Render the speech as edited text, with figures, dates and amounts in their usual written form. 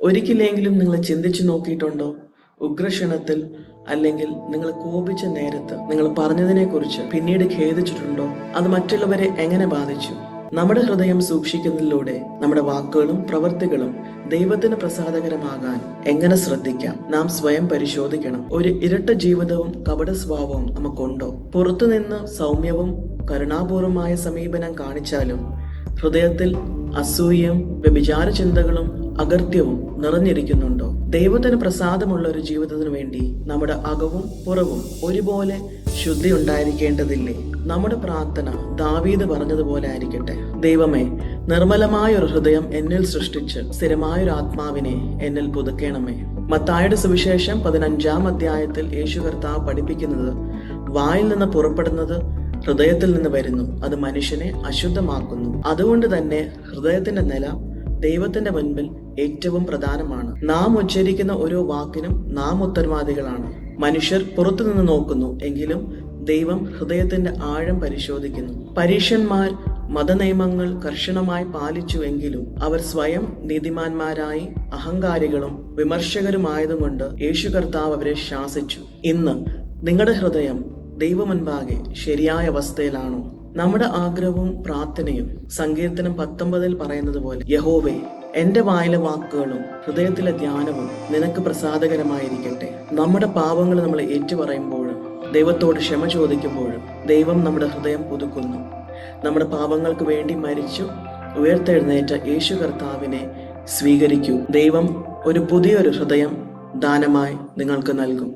ഒരിക്കലെങ്കിലും നിങ്ങൾ ചിന്തിച്ചു നോക്കിയിട്ടുണ്ടോ? ഉഗ്രക്ഷണത്തിൽ അല്ലെങ്കിൽ നിങ്ങൾ കോപിച്ച നേരത്ത് നിങ്ങൾ പറഞ്ഞതിനെക്കുറിച്ച് പിന്നീട് ഖേദിച്ചിട്ടുണ്ടോ? അത് മറ്റുള്ളവരെ എങ്ങനെ ബാധിച്ചു? നമ്മുടെ ഹൃദയം സൂക്ഷിക്കുന്നതിലൂടെ നമ്മുടെ വാക്കുകളും പ്രവൃത്തികളും ദൈവത്തിന് പ്രസാദകരമാകാൻ എങ്ങനെ ശ്രദ്ധിക്കാം? നാം സ്വയം പരിശോധിക്കണം. ഒരു ഇരട്ട ജീവിതവും കപട സ്വഭാവവും നമുക്കുണ്ടോ? പുറത്തുനിന്ന് സൗമ്യവും കരുണാപൂർവമായ സമീപനം കാണിച്ചാലും ഹൃദയത്തിൽ അസൂയയും വ്യഭിചാര ചിന്തകളും അകൃത്യവും നിറഞ്ഞിരിക്കുന്നുണ്ടോ? ദൈവത്തിന് പ്രസാദമുള്ള ഒരു ജീവിതത്തിനു വേണ്ടി നമ്മുടെ അകവും പുറവും ഒരുപോലെ ശുദ്ധി ഉണ്ടായിരിക്കേണ്ടതില്ലേ? നമ്മുടെ പ്രാർത്ഥന ദാവീദ് പറഞ്ഞതുപോലെ ആയിരിക്കട്ടെ: ദൈവമേ, നിർമ്മലമായ ഒരു ഹൃദയം എന്നിൽ സൃഷ്ടിച്ച് സ്ഥിരമായൊരു ആത്മാവിനെ എന്നിൽ പുതുക്കണമേ. മത്തായിയുടെ സുവിശേഷം 15-ാം അധ്യായത്തിൽ യേശു കർത്താവ് പഠിപ്പിക്കുന്നത്, വായിൽ നിന്ന് പുറപ്പെടുന്നത് ഹൃദയത്തിൽ നിന്ന് വരുന്നു, അത് മനുഷ്യനെ അശുദ്ധമാക്കുന്നു. അതുകൊണ്ട് തന്നെ ഹൃദയത്തിന്റെ നില ദൈവത്തിന്റെ മുൻപിൽ ഏറ്റവും പ്രധാനമാണ്. നാം ഉച്ചരിക്കുന്ന ഓരോ വാക്കിനും നാം ഉത്തരവാദികളാണ്. മനുഷ്യർ പുറത്തുനിന്ന് നോക്കുന്നു, എങ്കിലും ദൈവം ഹൃദയത്തിന്റെ ആഴം പരിശോധിക്കുന്നു. പരീശന്മാർ മതനിയമങ്ങൾ കർശനമായി പാലിച്ചു എങ്കിലും അവർ സ്വയം നീതിമാന്മാരായി അഹങ്കാരികളും വിമർശകരുമായതുകൊണ്ട് യേശു കർത്താവ് അവരെ ശാസിച്ചു. ഇന്ന് നിങ്ങളുടെ ഹൃദയം ദൈവമുൻപാകെ ശരിയായ അവസ്ഥയിലാണോ? നമ്മുടെ ആഗ്രഹവും പ്രാർത്ഥനയും സങ്കീർത്തനം 19 പറയുന്നത് പോലെ, യഹോവേ, എന്റെ വായിലെ വാക്കുകളും ഹൃദയത്തിലെ ധ്യാനവും നിനക്ക് പ്രസാദകരമായിരിക്കട്ടെ. നമ്മുടെ പാപങ്ങൾ നമ്മൾ ഏറ്റുപറയുമ്പോഴും ദൈവത്തോട് ക്ഷമ ചോദിക്കുമ്പോഴും ദൈവം നമ്മുടെ ഹൃദയം പുതുക്കുന്നു. നമ്മുടെ പാപങ്ങൾക്ക് വേണ്ടി മരിച്ചു ഉയർത്തെഴുന്നേറ്റ യേശു കർത്താവിനെ സ്വീകരിക്കൂ. ദൈവം ഒരു പുതിയൊരു ഹൃദയം ദാനമായി നിങ്ങൾക്ക് നൽകും.